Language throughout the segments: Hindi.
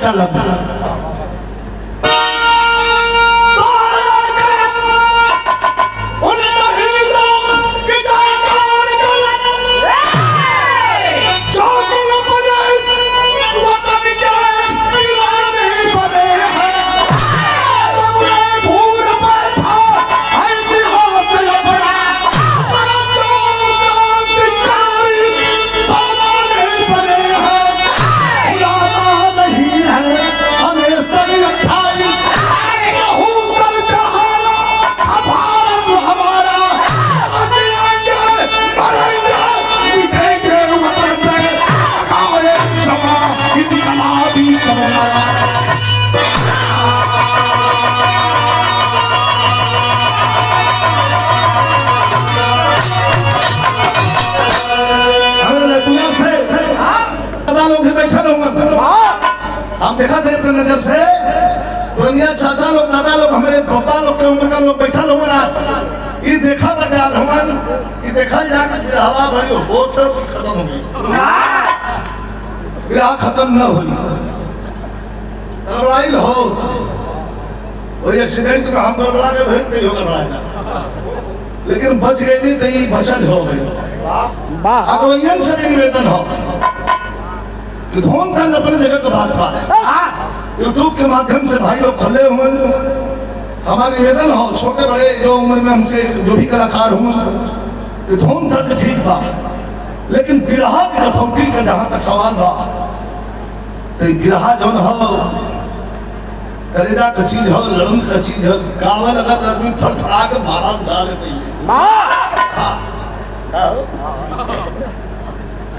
कलम हम देखा थे अपने नजर से पुरनिया चाचा लोग दादा लोग हमारे पापा लोग के उम्र का लोग बैठा लोग ना ये देखा बता हमन ये देखा जाकर हवा भाई हो तो खत्म हो गई विराह खत्म न हुई लड़ाई हो वही एक्सीडेंट में हम गड़बड़ा गए नहीं हो गड़बड़ाया लेकिन बच गई नहीं तो ये भसन हो गई अगवैयन से निवेदन हो कि धोन तर्ज अपने जगह का बात है यूट्यूब के माध्यम से भाई लोग खुले हुए हमारा निवेदन हो छोटे बड़े जो उम्र में हमसे जो भी कलाकार हों कि धोन तर्ज ठीक बा लेकिन बिरहा की कसौटी का जहाँ तक सवाल बा तो बिरहा जो हो कलेजा का चीज हो लड़न का चीज हो गावे लगा तो आदमी फटफड़ा के मारा डाल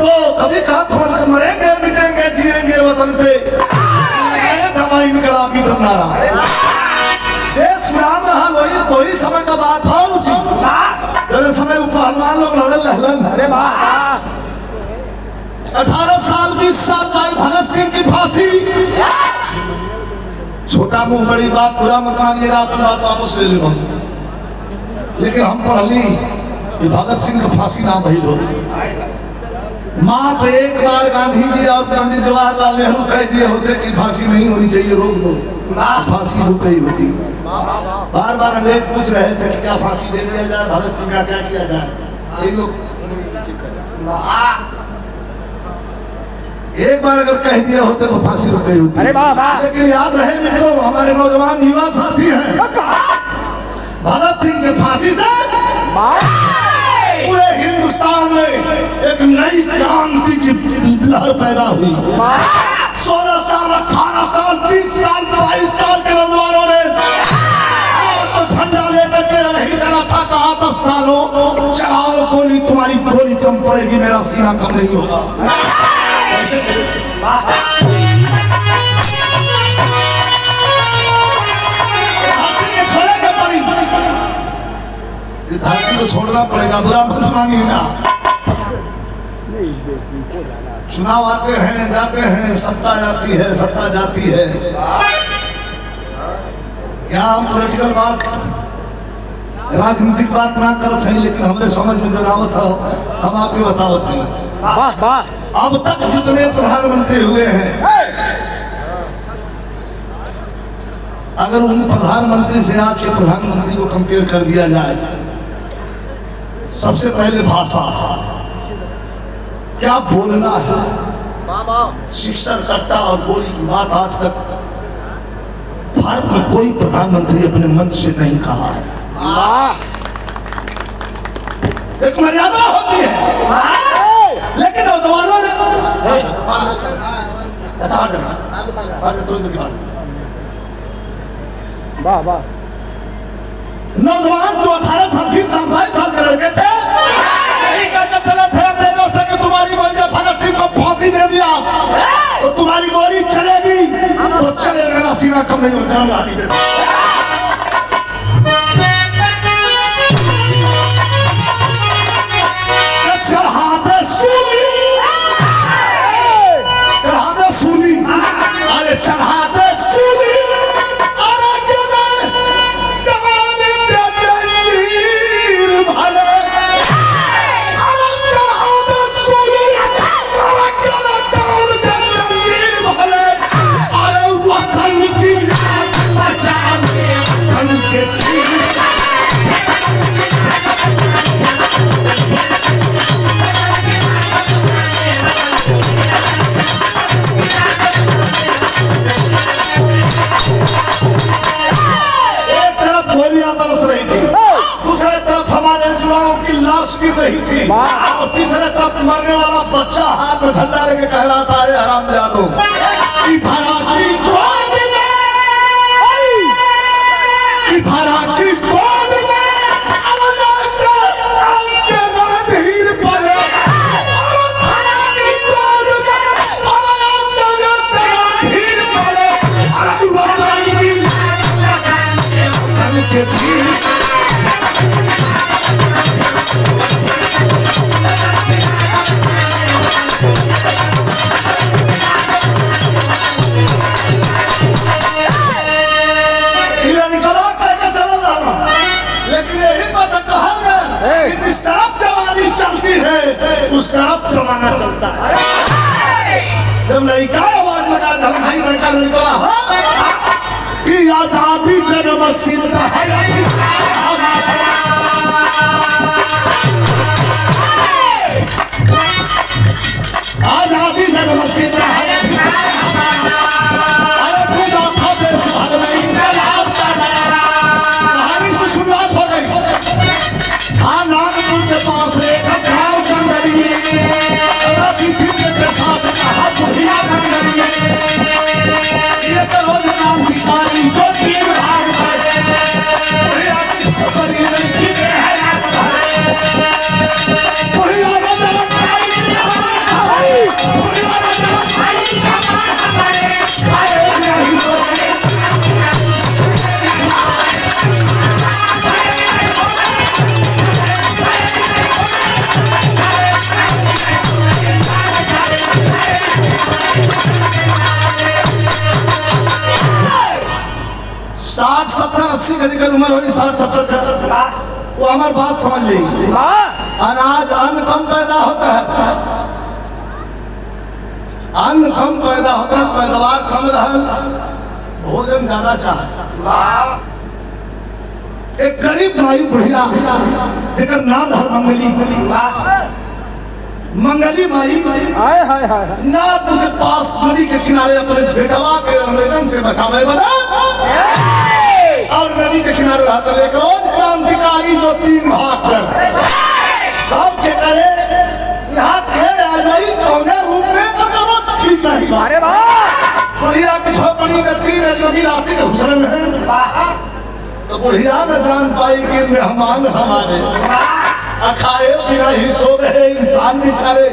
तो कभी कहा खोल कर मरेंगे मिटेंगे जिएंगे वतन पे जमाई इनकलाबी बनना रहा देश गुलाम रहा वही समय का बात हो उचित जैसे समय पहलवान लोग लड़न लहलन 18 साल 20 साल भाई भगत सिंह की फांसी छोटा मुंह बड़ी बात पूरा मकान ये रात बात वापस ले लो लेकिन हम पढ़ ली कि भगत सिंह की फांसी ना भई हो मात्र एक बार गांधी जी और पंडित जवाहरलाल नेहरू कह दिए होते कि फांसी नहीं होनी चाहिए रोक दो फांसी रुक गई होती बार बार अंग्रेज पूछ रहे थे कि क्या फांसी दे दिया जाए भगत सिंह का क्या किया जाए ये लोग एक बार अगर कह दिए होते तो फांसी रुक गई होती लेकिन याद रहे मित्रों हमारे नौजवान युवा साथी हैं भगत सिंह की फांसी से पूरे हिंदुस्तान में एक नई क्रांति की लहर पैदा हुई 16 साल 18 साल 20 साल 22 साल के नौजवानों ने तो झंडा लेकर के नहीं चला था कहा 10 सालों चलाओ गोली तुम्हारी गोली कम पड़ेगी मेरा सीना कम नहीं होगा धरती को छोड़ना पड़ेगा बुरा मत मानिएगा चुनाव आते हैं जाते हैं सत्ता आती है सत्ता जाती है यहाँ हम पॉलिटिकल बात राजनीतिक बात ना करते हैं लेकिन हमारे समझ में जो आवत हो हम आपको बतावत हैं अब तक जितने प्रधानमंत्री हुए हैं अगर उन प्रधानमंत्री से आज के प्रधानमंत्री को कंपेयर कर दिया जाए सबसे पहले भाषा क्या बोलना है शिक्षण कट्टा और बोली की बात आज तक भारत में कोई प्रधानमंत्री अपने मंच से नहीं कहा है एक मर्यादा होती है लेकिन नौजवानों ने नौजवान जो 18 साल 20 साल 22 साल के लड़के थे यही कहकर चले थे अंग्रेजों से कि तुम्हारी गोली जब भगत सिंह को फांसी दे दिया तो तुम्हारी गोली चलेगी तो चलेगा ना सीना कम नहीं होगा चढ़ाते सूली अरे चढ़ाते सूली रही थी और तीसरे तरफ मरने वाला बच्चा हाथ में झंडा लेके कह रहा था, अरे हरामजादो कि धरा की गोद में, कि धरा की गोद में अवला से आके रणधीर पले, धरा की गोद में अवला से रणधीर पले, अरे वरदाई की के धीर जिस तरफ जवानी चलती है उस तरफ जमाना चलता है। जब लड़का आवाज लगा धर्म भाई लड़का लड़का कि आजादी जन्म सिद्ध है, आजादी जन्म सिद्ध है, अरे पूजा था देश भर में इनकलाब का कहानी से शुरुआत हो गई। हाँ, नागपुर के पास एक गाँव चंदरी के साथ कहा बुढ़िया चंदरी, ये करो नाम भिखारी जो तीन भाग बुढ़िया की छोकरी लड़की के है बुढ़िया साठ 70 80 कभी उम्र होगी 60 70 वो हमारी बात समझ ली। अनाज अन्न कम पैदा होता है, अन्न कम पैदा होता है, पैदावार कम रहा, भोजन ज्यादा चाह। एक गरीब माई बुढ़िया जेकर नाम है मंगली माई नाथ के पास नदी के किनारे अपने बेटवा के अंग्रेजन से बचावे बना और नदी के किनारे रहता लेकर रोज क्रांतिकारी जो 3 भाग कर सब के करे यहाँ के आ जाई कौने रूप में तो करो ठीक नहीं। अरे वाह, बुढ़िया की झोपड़ी में 3 नदी राती के घुसरे में तो बुढ़िया न जान पाई कि मेहमान हमारे खाए बिना ही सो रहे इंसान बेचारे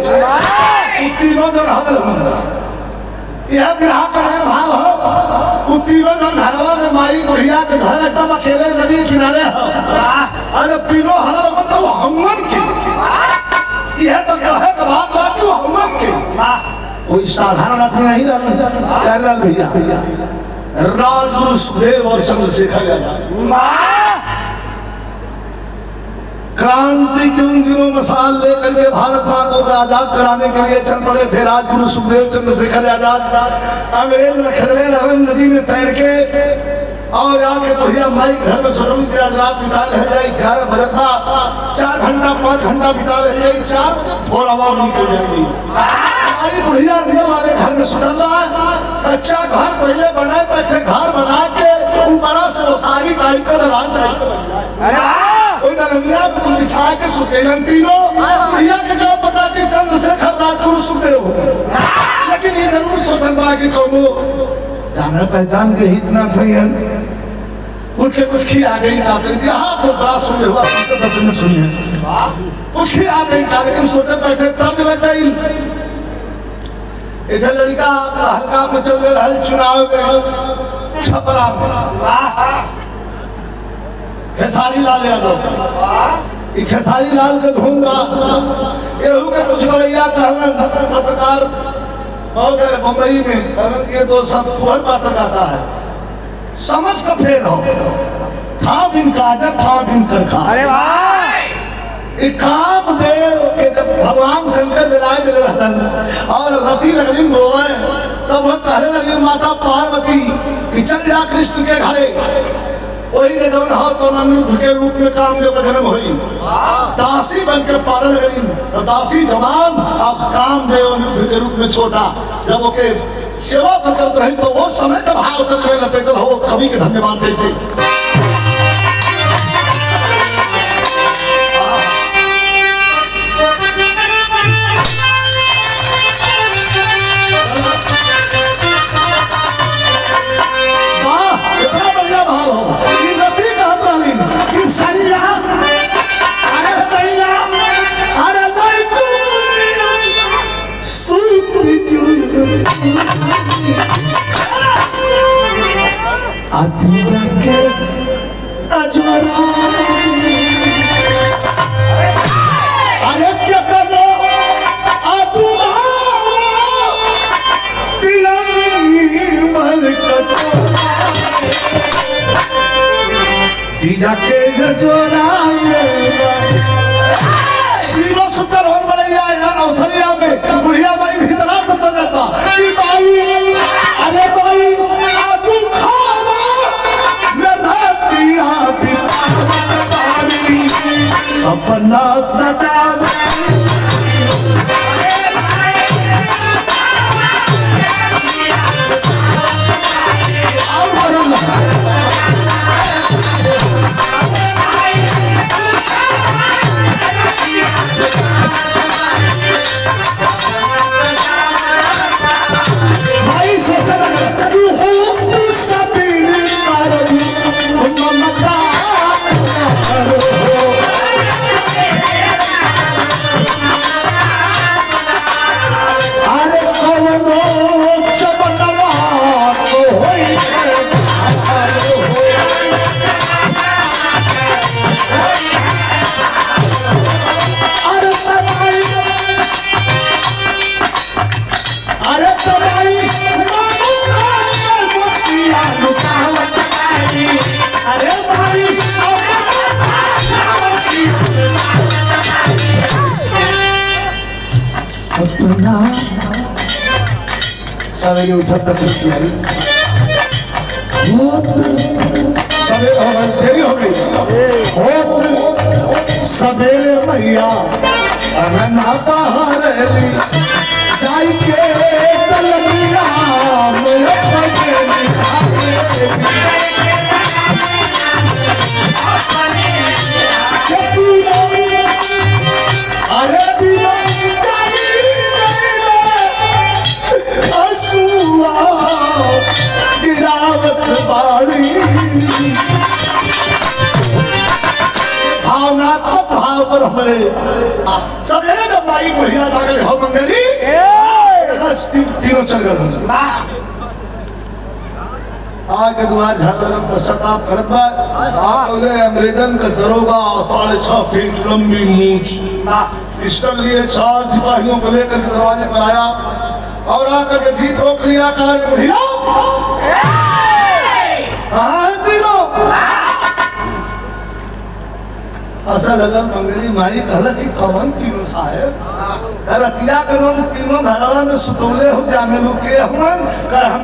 तीनों जन हल यह विवाह का भाव हो। तीनों जन घरवा में माई बुढ़िया के घर एकदम अकेले नदी किनारे हो। अरे तीनों हल तो हमन के यह तो कहे के बात बात क्यों हमन के कोई साधारण आदमी नहीं रहा भैया राजगुरु सुखदेव और चंद्रशेखर आजाद क्रांति के उन दिनों मसाल लेकर के भारत मां को आजाद कराने के लिए चल पड़े थे राजगुरु सुखदेव चंद्रशेखर आजाद। अंग्रेज लखनऊ रंग नदी में तैर के और आके बुढ़िया माई घर में स्वतंत्र आज रात बिता रह जाए 11 बजे 4 घंटा 5 घंटा बिता रह जाए 4 थोड़ा और निकल जाएगी। हमारी बुढ़िया वाले घर में सुधर रहा है कच्चा घर पहले बनाए तो घर बना के ऊपर से सारी टाइप का बिछा के सुखेलन तीनों भैया के जब पता कि चंद्रशेखर राजगुरु सुखदेव लेकिन ये जरूर सोचल बा कि कौनो जाना पहचान के हित ना थे उठ के कुछ खी आ गई यहाँ तो बड़ा सुने हुआ 10 मिनट सुनिए कुछ खी आ गई लेकिन सोचे बैठे तर्ज लग गई। इधर लड़का हल्का में चल रहा चुनाव में छपरा खेसारी लाल यादव खेसारी लाल के धूंगा एहू के कुछ भैया कहलन पत्रकार हो गए बम्बई में ये तो सब फुहर पात्र गाता है समझ का फेर हो था बिन काजर था बिन करखा। अरे भाई काम देव के जब भगवान शंकर जलाए दिल रहलन और रति लगलिन रोए तब वो कहने लगी माता पार्वती कि चल जा कृष्ण के घरे वही के जौन हो तो अनिरुद्ध के रूप में कामदेव का जन्म हुई दासी बनकर पालन लगी तो दासी जवान अब कामदेव अनिरुद्ध के रूप में छोटा जब ओके सेवा करते रही तो वो समय का भाव तक में लपेटल हो कवि के धन्यवाद कैसे अतिया के अजरा अरे क्या करो अतुआ दिया के जोरा सुतर हो बढ़िया अवसरिया में बुढ़िया बाई भीतर आता जाता कि भाई अरे भाई तू खावा मेरा दिया बितारी सपना सजा सवेरे उठा तक सवेरे हो गई देरी हो गई सवेरे भैया ना पहाड़ी जाई के तलमिया अरे भावनात्मक भाव पर हमारे सवेरे जब माई बुढ़िया जाकर हो मंगली तीनों चल गए आके द्वार झाड़ पश्चाताप करत बा बोले अंग्रेजन का दरोगा 6.5 फीट लंबी मूंछ पिस्टल लिए 4 सिपाहियों को लेकर के दरवाजे पर आया और आकर के जीत रोक लिया कहा बुढ़िया ऐसा लगा मंगली माई कहला कि कवन तीनों साहेब रतिया करो तीनों घरवा में सुतौले हो जाने लोग के हम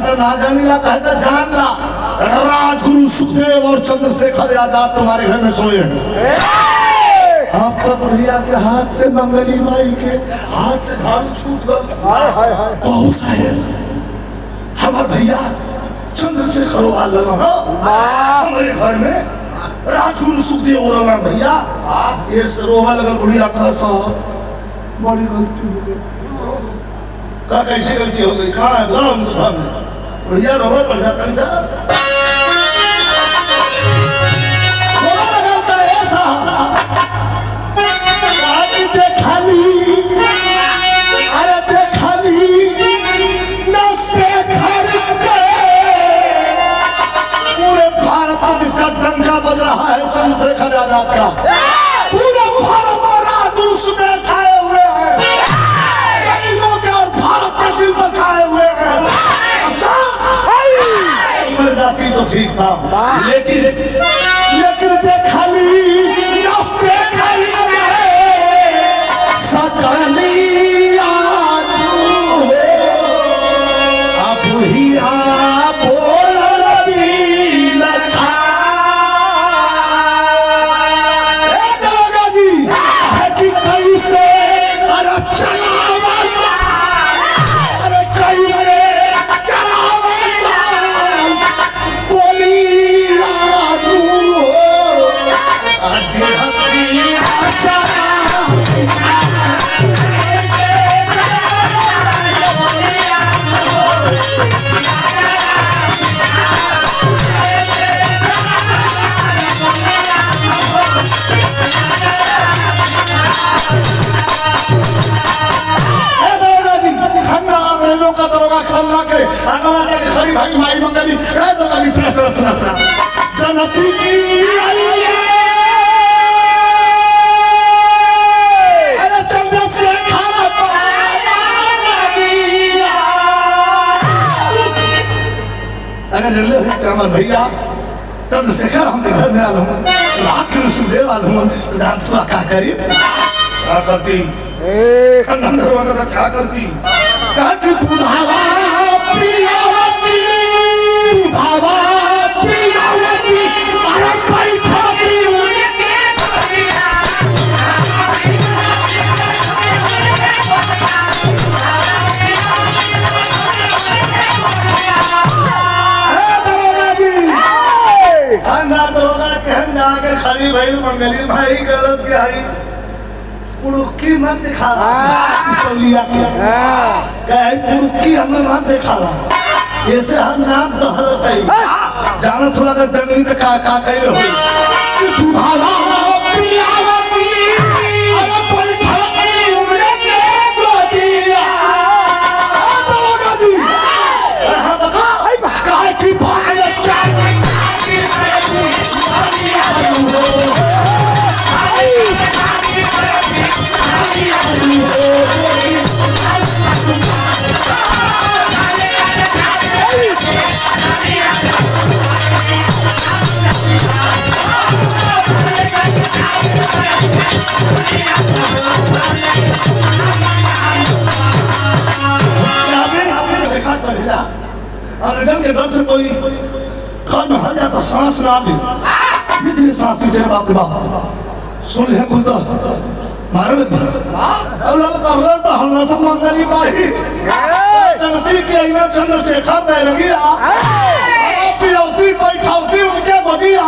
तो ना जानी ला कहता जान ला राजगुरु सुखदेव और चंद्रशेखर आजाद तुम्हारे घर में सोए हैं आप तो बुढ़िया के हाथ से मंगली माई के हाथ से झाड़ू छूट गए साहेब हमारे भैया चंद्रशेखर हमारे घर में राजगुरु सुखदेव हो रहा भैया ये रोवा लगा बुढ़िया का साहब बड़ी गलती हो गई का कैसी गलती हो गई कहाँ है बोला हमको सामने बुढ़िया रोवा पड़ जाता नहीं अरे देखली न से घर के पूरे भारत में जिसका डंका बज रहा है चंद्रशेखर आजाद का पूरे भारत में राजदूत में छाए हुए हैं गरीबों के और भारत के दिल में छाए हुए हैं मर जाती तो ठीक था लेकिन देखली न से घर के सजलिया बुढ़िया बोल कैसे अरे चलावला अरे कैसे चलावला बोलिया खन्ना के आगवा के खरी भाई माई मंगली ए तो कभी सुना जनती की आई अरे चंद्र से खाना पाया नदिया अगर जल्ले हुई कमर भैया चंद्रशेखर हम घर में आलू आखिर सुदेव आलू जान तू क्या करी क्या करती खंडर वगैरह क्या करती कहा कि बुधावा प्रियावती बुधावा प्रियावती अरे बैठा दी उनके गोदिया जाके खड़ी भाई मंगली भाई गलत क्या है पुरुकी मत दिखा लिया कहे पुरुकी हमें मत दिखा ऐसे हम नाम दहलत है जाना थोड़ा अगर जंगली पे का कहे हो तू भाला प्रियावती अरे बैठा दी उनके गोदिया बोलोगा दी हां बता काहे की भाई के डर से कोई घर में हल जाता सांस ना ले इतनी सांस लीजिए बाप रे बाप सुन ले खुदा मारे लगे अल्लाह का अल्लाह तो हम सब मंगली भाई जनती के इधर चंद्रशेखर पे लगी पियोती बैठाती उनके बदिया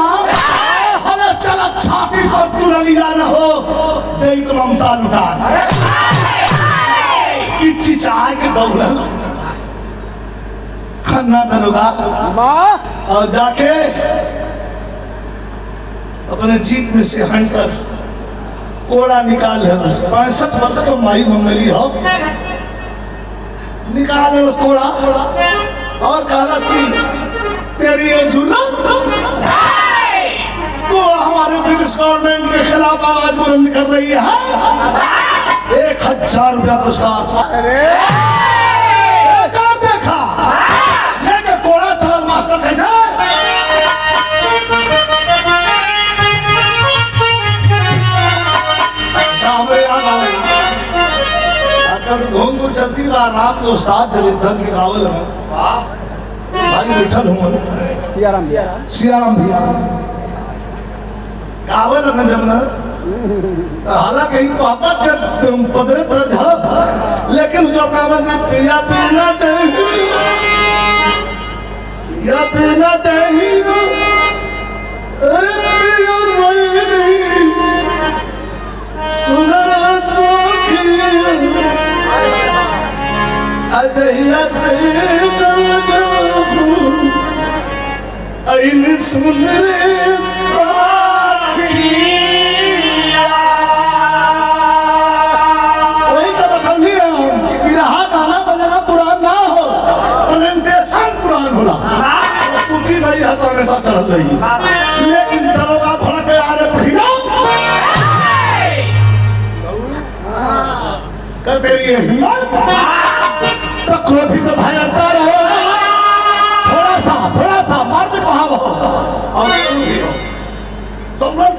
हले चला छाती पर पूरा लिया न हो दे तो ममता लुटा किच्ची चाय के दौड़ल खन्ना दरोगा और जाके अपने जीप में से हंटर कोड़ा निकाल है 65 वर्ष को माई मंगली हो निकाल है उस कोड़ा और कहा कि तेरी ये जुल्म तो हमारे ब्रिटिश गवर्नमेंट के खिलाफ आवाज बुलंद कर रही है 1000 रुपया पुरस्कार देखा लेके कोड़ा चला मास्टर कैसे घूम को चलती राम के उस्ताद दलित के गावल में भाई बैठल हूँ सियाराम भैया गावल में जब न हालांकि पापा के पदरे पर था लेकिन जो काम है पिया पीना दही अरे पिया नहीं सुना तो अजहिया से ऐन सुन रे साखिया वही तो बताऊंगा कि बिरहा गाना बजाना पुरान ना हो प्रेजेंटेशन पुरान होला स्तुति भाई हाथ हमेशा चल रही लेकिन दरोगा भड़क आ रहे भैया कर तेरी हिम्मत तो क्रोधित भयंकर हो थोड़ा सा मार में कहा हो और तो मैं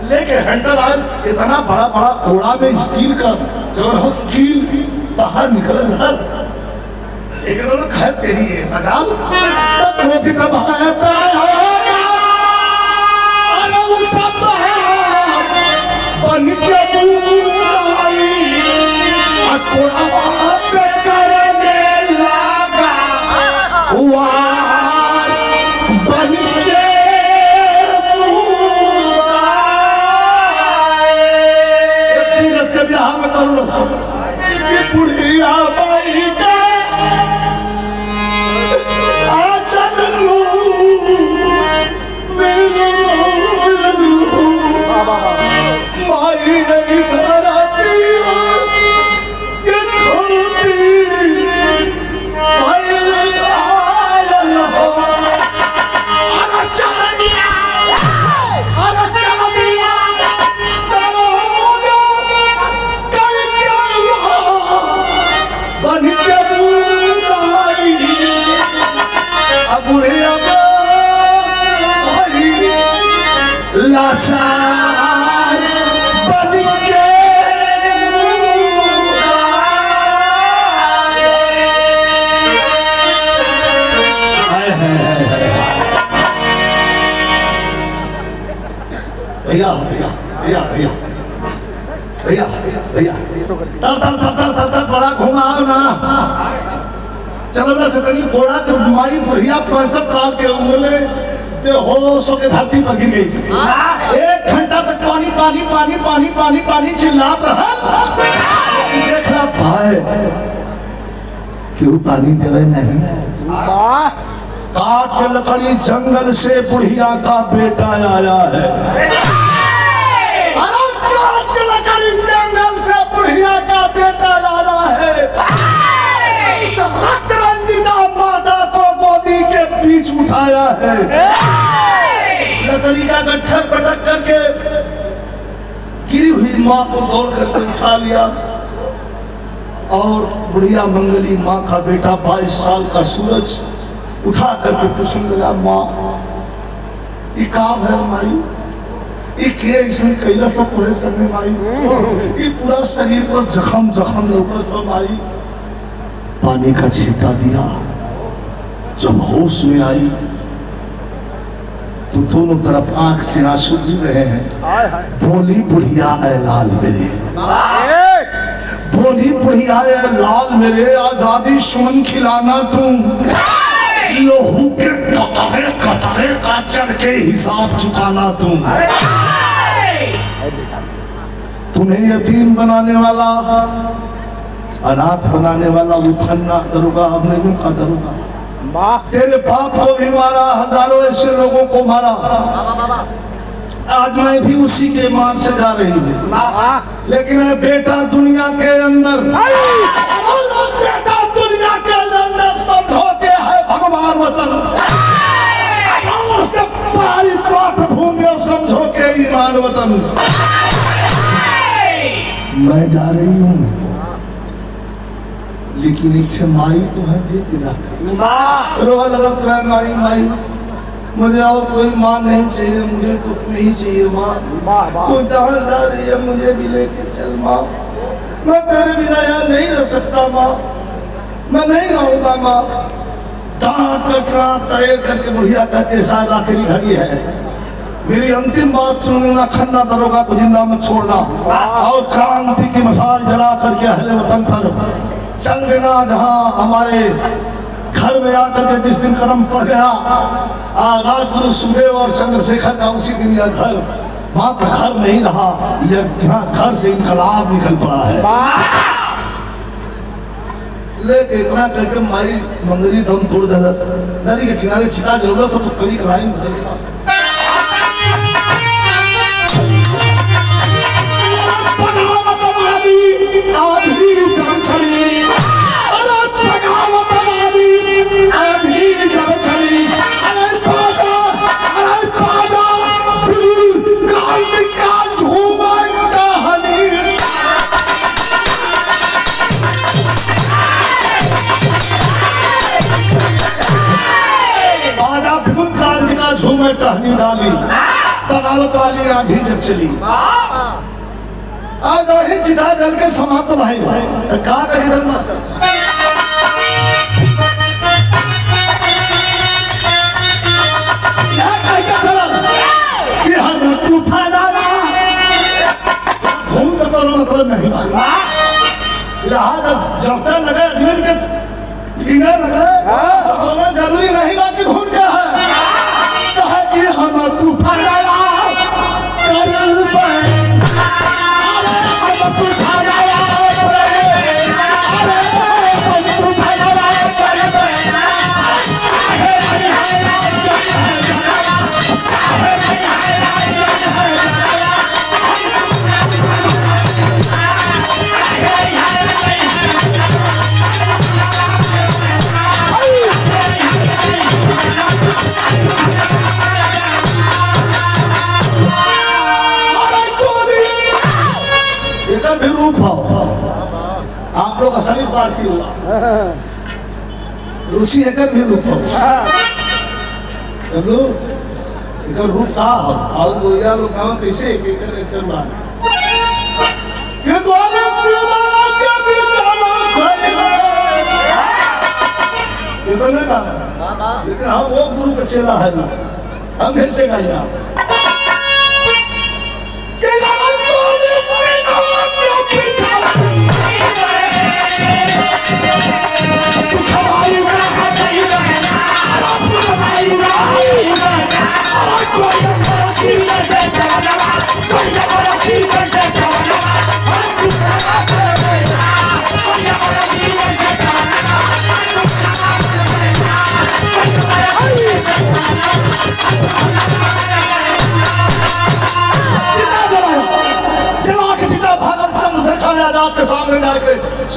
लेके हंटर आए इतना बड़ा कोड़ा में स्टील का जो हो कील बाहर निकल रहा एक लोग है तेरी है मजाल तो क्रोधित भयंकर होगा अरे वो सब बन के कोड़ा से करने लगा बन के बिहार में करो कि बुढ़िया बाई के आचल तो ना चलो ना से तनी घोड़ा तो माई बुढ़िया 65 साल के उम्र में बेहोश होकर धरती पर गिर गई। 1 घंटा तक पानी पानी पानी पानी पानी पानी चिल्लात रहा। देख रहा भाई क्यों पानी देवे नहीं है। काट के लकड़ी जंगल से बुढ़िया का बेटा आया है। अरे काट के लकड़ी जंगल से बुढ़िया का बेटा आया है। रंजिता माता को गोदी के बीच उठाया है। लकड़ी का गट्ठर पटक करके गिरी हुई माँ को दौड़ करके उठा लिया और बुढ़िया मंगली माँ का बेटा 22 साल का सूरज उठा करके पूछने लगा, माँ ये काम है माई, ये के ऐसे कैला सब पूरे समय माई, ये पूरा शरीर को जख्म जख्म लौकत हो माई। पानी का छींटा दिया। जब होश में आई तो दोनों तरफ आंख से आंसू गिर रहे हैं। बोली बुढ़िया ऐ लाल मेरे, बोली बुढ़िया ऐ लाल मेरे, आजादी सुमन खिलाना तुम, लोहू के कतरे कतरे का चढ़ के हिसाब चुकाना तुम। तुम्हें यतीम बनाने वाला, अनाथ बनाने वाला वो फन्ना दरोगा, हमने उनका दरोगा। तेरे बाप को भी मारा, हजारों ऐसे लोगों को मारा। आज मैं भी उसी के मार से जा रही हूँ। लेकिन है बेटा दुनिया के अंदर, बेटा दुनिया के अंदर समझो के है भगवान वतन, मातृभूमि समझो के ईमान वतन। मैं जा रही हूँ लेकिन एक माई तुम्हें दे के जाती। रोआ लगा तुम्हें माई माई, मुझे और कोई माँ नहीं चाहिए, मुझे तो तुम ही चाहिए माँ। तू जहाँ जा रही है मुझे भी लेके चल माँ, मैं तेरे बिना यहाँ नहीं रह सकता माँ, मैं नहीं रहूंगा माँ। डांट कर तरेर करके बुढ़िया कहते शायद आखिरी घड़ी है, मेरी अंतिम बात सुनूंगा, खन्ना दरोगा को जिंदा मत छोड़ना और क्रांति की मसाल जला करके अहले वतन पर चल देना। जहां हमारे घर में आकर के जिस दिन कदम पड़ गया राजगुरु सुखदेव और चंद्रशेखर का, उसी दिन यह घर मात्र घर नहीं रहा, यह घर से इनकलाब निकल पड़ा है। लेकिन इतना करके माई मंगली दम तोड़ दे, नदी के किनारे चिता जरूर सब तो कभी कलाई झूमे टहनी डाली, बगावत वाली आंधी जब चली। आज वही चिता जल के समाप्त भाई कहा कही धन मास्टर तूफान आना धूम का मतलब नहीं, चर्चा लगे आदमी के पीने लगे तो जरूरी नहीं बात कि घूम क्या है। हम तूफान आया करल पे, अरे हम तूफान आया भी रूप हो। आप लोग असली पार्टी हुआ रुचि एकर भी रूप हो, एकर रूप का हो और गोया लोग गांव कैसे एकर एकर बात ये गोले सीमा के बिचारा इतने का, लेकिन हम वो गुरु का चेला है ना, हम कैसे गाया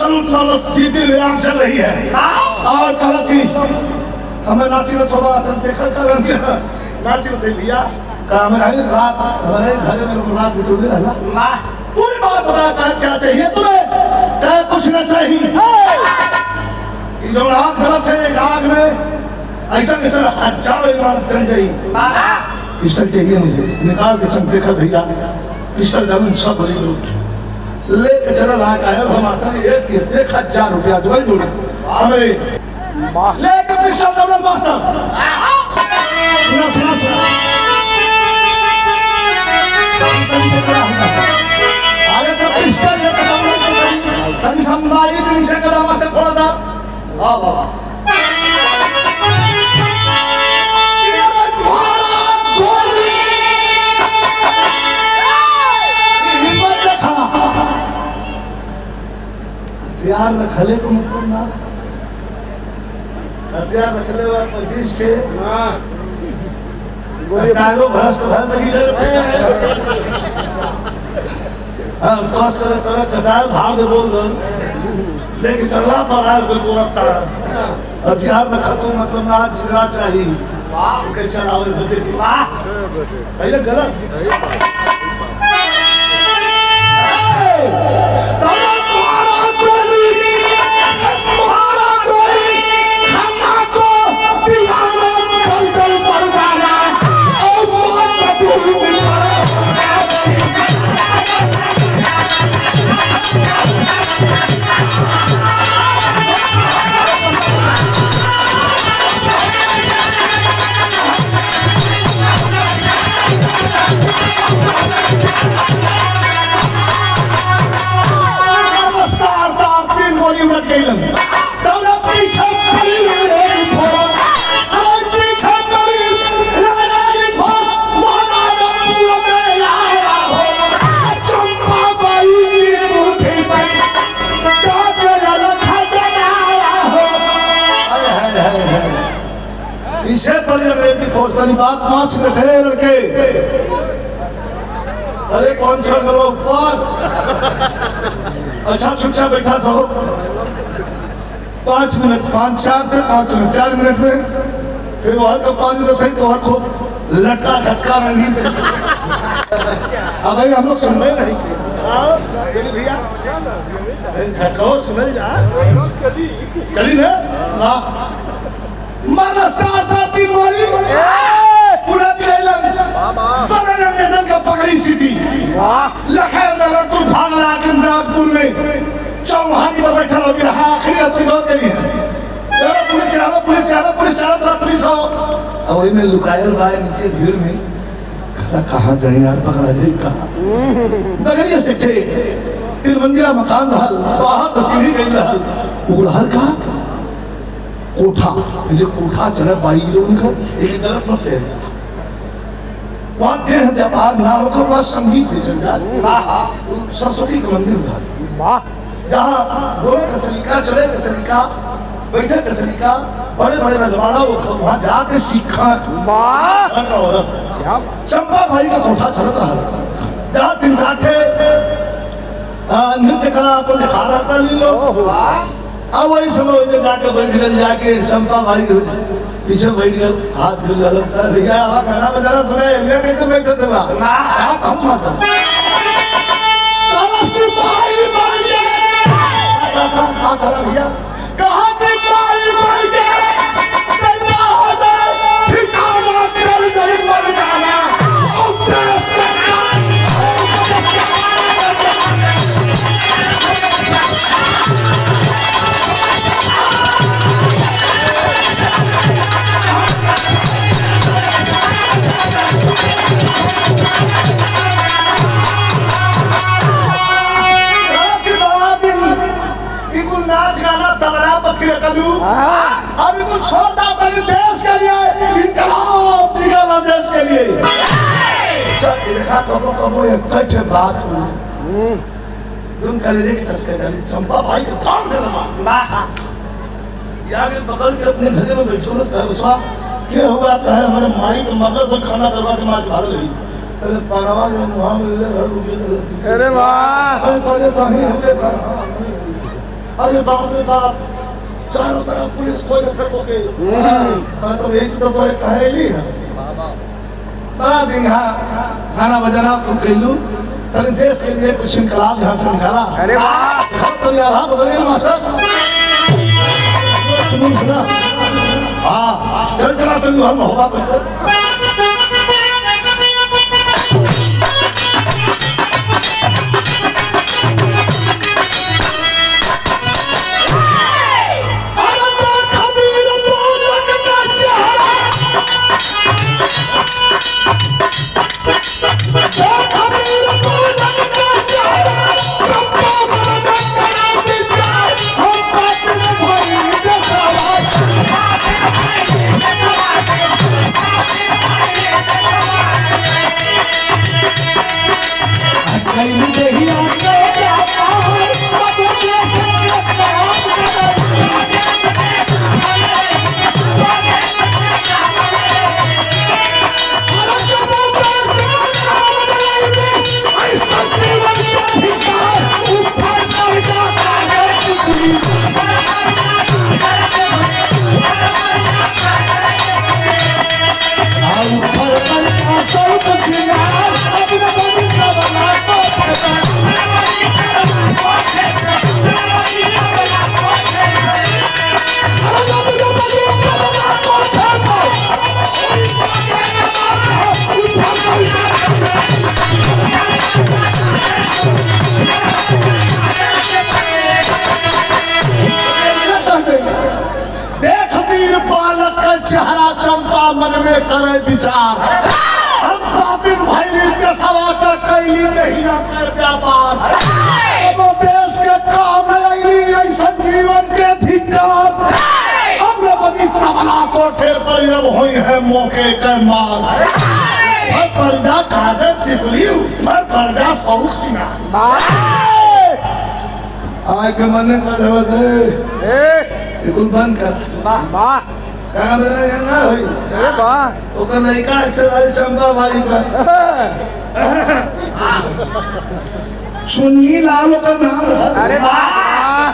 सलूट सलूट जीती ले आम चल रही है और कलश की हमें नाची ने थोड़ा चलते कर नाची ने भैया का हमारे रात हमारे घर में लोग रात बिताने रहला पूरी बात बता क्या चाहिए तुम्हें क्या कुछ ना चाहिए जो रात गलत है राग में ऐसा कैसा हजारों इमारत चल गई पिस्टल चाहिए मुझे निकाल के चंद्रशेखर भैया पिस्टल डालूं सब बजे लोग लेके चला ला आया हम मास्टर 1,000 रुपया जोड़े हमें लेके पिस्टल डाल मास्टर सुना सुना सुना आगे तो पिस्टल तन संभाली तुम से कदम से थोड़ा सा वाह वाह हथियार रखले को मतलब ना हथियार रखले हुआ 25 के गोली भ्रष्ट भर लगी हाँ कस करे तरह कटार धार दे बोल लेकिन चलना पर है कोई को रखता है हथियार रखा तो मतलब ना जिगरा चाहिए कैसा ना हो सही है गलत पीछे पड़ी अंग्रेजी फौज वाली बात 5 मिनट है लड़के अरे कौन छोड़ दो ऊपर अच्छा चुपचाप बैठा सो 5 मिनट 4 से 5 मिनट 4 मिनट में फिर वहां का 5 मिनट है तो हर खूब लटका झटका रंगीन अब भाई हम लोग सुन रहे नहीं भैया झटका सुन जा चली ना पूरा मैदान का पकड़ी सिटी लखनऊ में लड़कू भागला नागपुर में चौहानी पर बैठा हो गया आखिरी अपनी दौड़ के लिए पुलिस आओ अब वही में लुकायल भाई नीचे भीड़ में कहाँ जाए यार पकड़ा जाए कहाँ बगलिया से थे 3 मंजिला मकान रहल बाहर से सीढ़ी गई रहल उड़हल का कोठा ये कोठा चला 22 किलोमीटर एक गलत मत ले वहाँ देह व्यापार ना होकर वहाँ संगीत भी चल जाए सरस्वती का मंदिर उधर जहाँ बोले का सलीका चले का सलीका बैठे का सलीका बड़े बड़े रजवाड़ा वहाँ जाके सीखा औरत चंपा भाई का कोठा चलत रहा जहाँ 3 साठे नृत्य कला अपन दिखा रहा था लीलो अब वही समय जाके बैठ गए जाके चंपा भाई पीछे बैठ गए हाथ धुल लगता भैया गाना बजाना सुने ये कैसे बैठे थे वहाँ कम मत भैया कहाँ अभी कुछ छोड़ता अपने देश के लिए इनकलाब निकाला देश के लिए देखा कबो एक कटे बात तुम कलेजे की तस्कर डाली चंपा भाई को तोड़ देना यार पकड़ के अपने घर में बैठो ना साहब बचवा क्या हुआ था हमारे माई को मरना से खाना करवा के मार भाग गई अरे पारवा जो वहां में अरे वाह अरे तो ही हमने अरे बाप रे बाप, चारों तरफ पुलिस खोज रखो के कहा तो यही तो तोरे कहे ली है बड़ा दिन गाना बजाना तुम कहलू तने देश के लिए कुछ इनकलाब यहाँ से निकाला। अरे वाह, तो यार हाँ बदल गया मास्टर। सुना हाँ चल चला तुम हम होगा चेहरा चंपा मन में करे विचार हम पापिन भैली के सवा का कैली नहीं ना कर व्यापार हम देश के काम आईली ऐसा जीवन के धिक्कार हम बदी तबला कोठे पर अब हुई है मौके के मार पर पर्दा कादर तितली ऊपर पर्दा सौसिना आय के मन कर हवस है कुल बंद कर वाह कहाँ मेरा ना होई अरे वाह, ओकर लड़का चल चंपा भाई का चुन्नी लाल का नाम है। अरे वाह,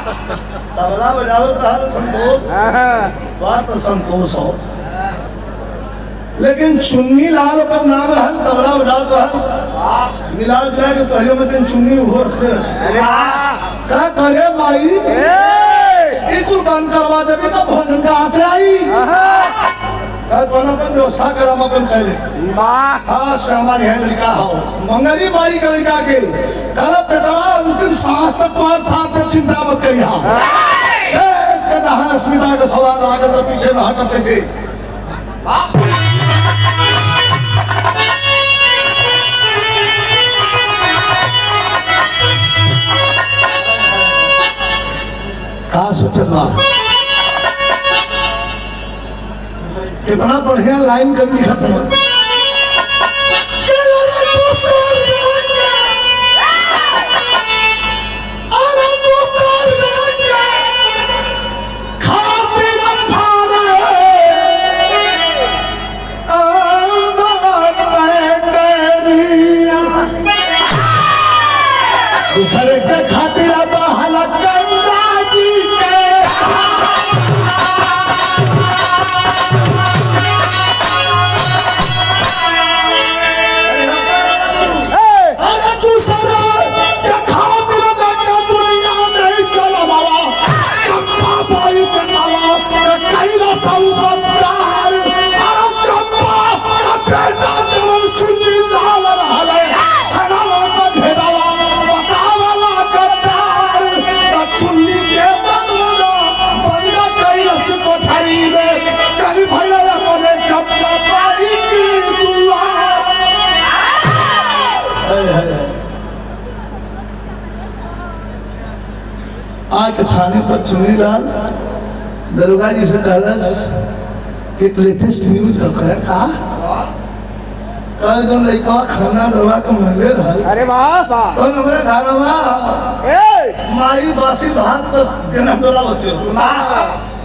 तबला बजाओ तो संतोष बात संतोष हो लेकिन चुन्नी लाल का नाम रहा तबला बजाओ तो मिला जुला के तहलियों में दिन चुन्नी हो रखते अरे वाह, क्या करे माई कुर्बान करवा देवी तो भोजन कहाँ से आई व्यवस्था करा अपन पहले हाँ से हमारे यहाँ लड़का हो मंगली माई का लड़का के कल पेटवा अंतिम सांस तक तुम्हारे साथ तक चिंता मत करिए इसके जहाँ अस्मिता का सवाल आगे तो पीछे न हटो कैसे कहा सोचत कितना बढ़िया लाइन कभी लिखत है दूसरे के खातिर आज थाने पर चुनीलाल दरोगा जी से कहलस कि एक लेटेस्ट न्यूज है कहा कल जो लड़का खाना दरवा के मंगे रहा अरे वाह वाह, तो हमारे घर में माई बासी भात पर जन्म डोला बच्चे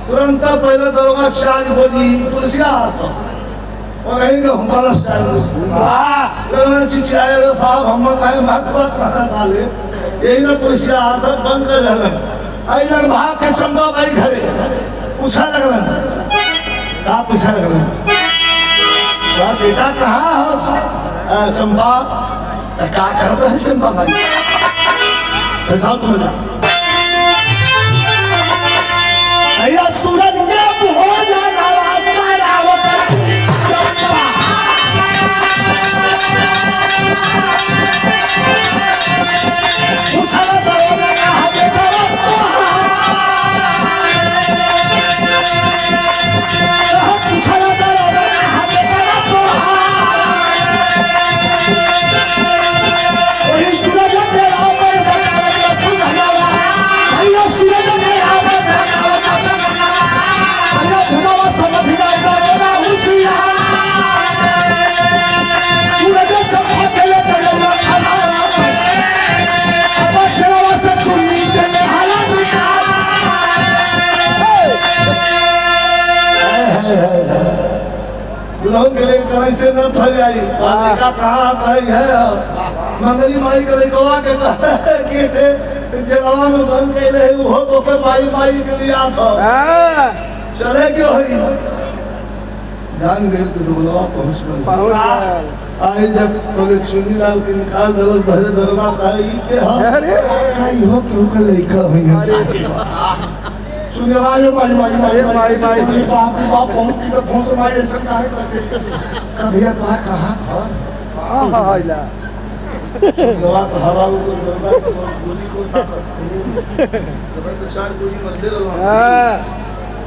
तुरंत पहले दरोगा चार्ज बोली पुलिसिया आता और कहीं का हम वाला स्टाइल चिचियाए रे साहब हम काहे मार बात पता साले यही में पुलिसिया आता बंद कर देना अइलन भाग के चंपा बाई घरे पूछा लगलन का पूछा लगलन का बेटा कहाँ हो चंपा का करता है चंपा भाई ऐसा तुम जा भैया सूरज के हो जाना पूछा दुल्हन के लिए कहीं से न फल आई का कहाँ कहीं है मंगली माई के लिए कवा के थे जगवा में बन के रहे वो तो के माई माई के लिए आता चले क्यों है जान गए तो दुल्हा पहुँच गए आई जब बोले चुनी लाल के निकाल दरल भरे दरवा काई के हाँ काई हो क्यों का लड़का हुई है चुनी लाल माई बाप बहुत की तो ठोस माई ऐसा काहे करते का भैया कहा घर आइला गवा तो हवा को दरवा को गोजी को ताकत तो चार गोजी मंदिर हां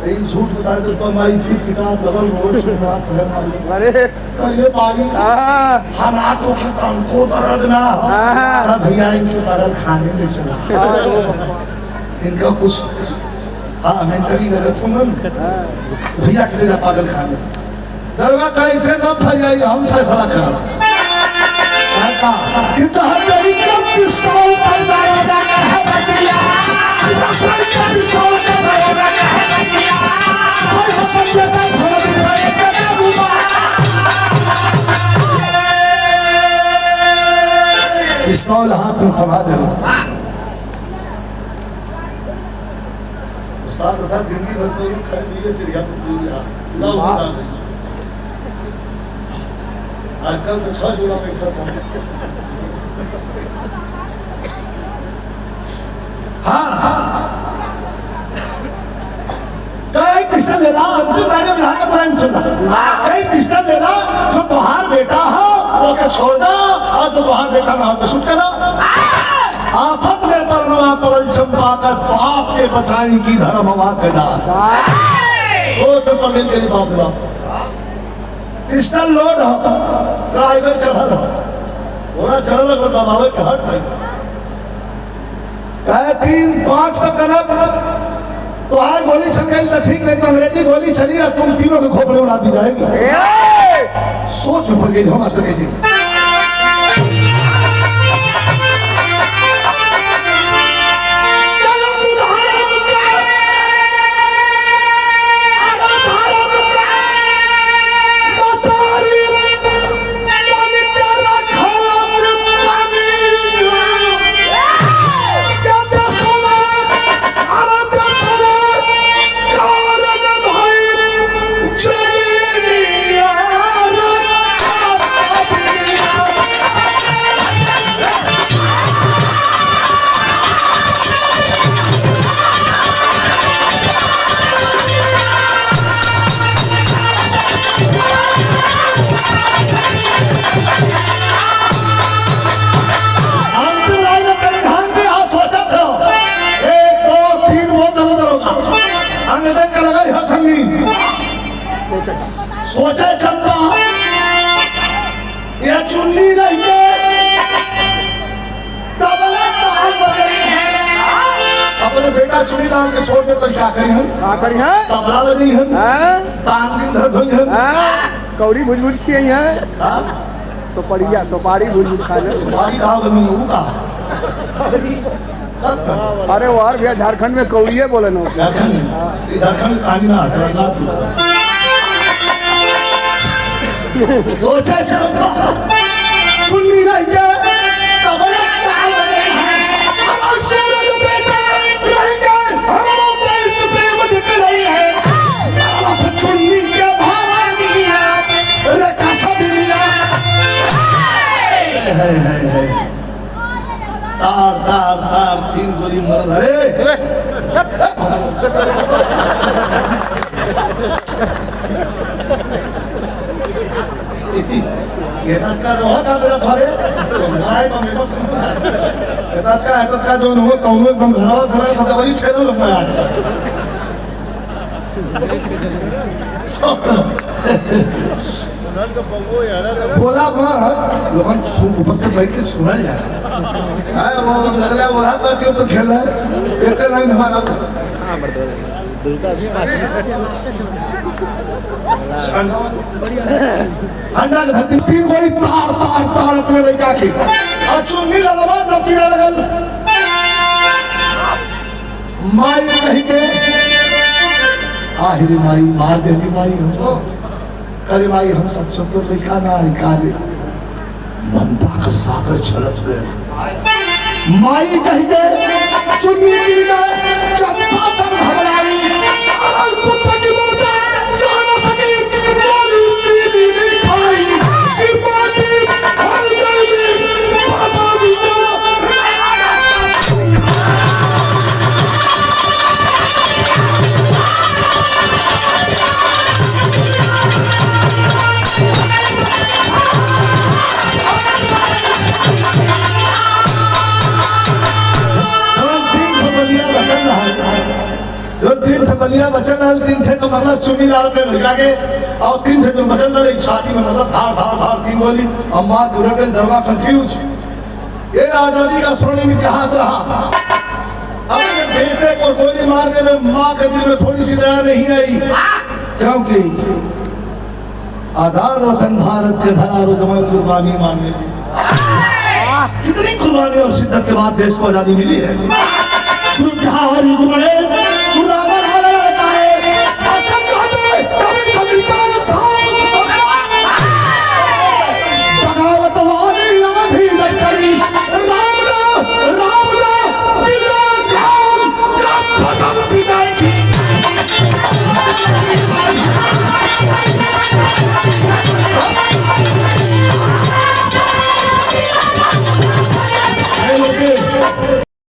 ये झूठ बता दे तो माई फिर पिटा बगल में छुप बात है मालूम अरे करिए पानी हम आंखों की तंको दर्द ना हो तब भैया इनके बगल खाने ले चला इनका कुछ हाँ मेंटली गलत हूँ भैया के लिए पागल खाने दरगाह कैसे न फैलाई हम फैसला करा पिस्तौल पर मारेगा है बतिया पिस्तौल पर मारेगा है बतिया और हम बच्चे का छोड़ देगा पिस्तौल हाथ में थमा देना साथ साथ जिंदगी भर तो खरीद लिए चिड़िया लव होता नहीं आजकल तो 6 जोड़ा बैठा था कई पिस्टल ले रहा अंतिम राजा विधान का तुरंत सुनना कई पिस्टल ले रहा जो तुम्हार बेटा हो वो क्या छोड़ना और जो तुम्हार बेटा ना हो तो शूट करा आफत में परनवा पड़ल चंपा कर बाप के बचाई की धर्मवा के डाल वो तो पकड़ के लिए बाप बाप पिस्टल लोड हो ड्राइवर चढ़ा हो घोड़ा चढ़ा लग दबावे के हट नहीं कहे 3-5 का कनक तो आज गोली चल गई तो ठीक नहीं तो अंग्रेजी गोली चली और तुम तीनों के खोपड़े उड़ा दी जाएगी सोच में पड़ गई हो मास्टर कैसे सोचा चंपा यह चुन्नी नहीं के अपने बेटा चुन्नी डाल के छोड़ दे तो क्या करी हम तबला बजी हम टांग दिन धर धोई हम कौड़ी भुज भुज की है तो पड़िया तो पारी भुज भुज खा ले सुपारी कहा बनी वो कहा अरे वार भैया झारखंड में कौड़िए बोले ना झारखंड कहानी ना चला सोचा चंपा चुन्नी नहीं के तबला डाल बजे हैं अब सूरज बेटा नहीं के मरल अरे ये का जो है का मेरा थारे गाय में मेरे को का जो हो तो हम एकदम घरवा सरा खतबरी छेड़ लो मैं आज बोला मां लोगन ऊपर से बैठ के सुना जा रहा है वो लग रहा है वो रात के ऊपर खेल रहा है एक लाइन हमारा अंडा के धरती तीन गोली तार तार तार अपने लड़का की और चुन्नी ललवा जब गिरा लगल माई कहीं के आहिरी माई मार देगी माई हमको करे माई हम सब तो लिखा ना है कार्य ममता का सागर छलक गए माई कहीं के चुन्नी गिरा चंपा तक घबराई और पुत्र की ममता जान सकी बोली सीधी नहीं खाई कि माटी हर गई बाबा दिया बलिया बचन लाल तीन थे तो मरला चुनी लाल पे लगा के और तीन थे तो बचन लाल एक छाती में मरला धार धार धार तीन गोली अम्मा दुर्गा दरवा कंफ्यूज ये आजादी का स्वर्णिम इतिहास रहा अपने बेटे को गोली मारने में माँ के दिल में थोड़ी सी दया नहीं आई क्योंकि आजाद वतन भारत के धरारों में कुर्बानी मांगने कितनी कुर्बानी और शिद्दत के बाद देश को आजादी मिली है। गुरु बिहारी गणेश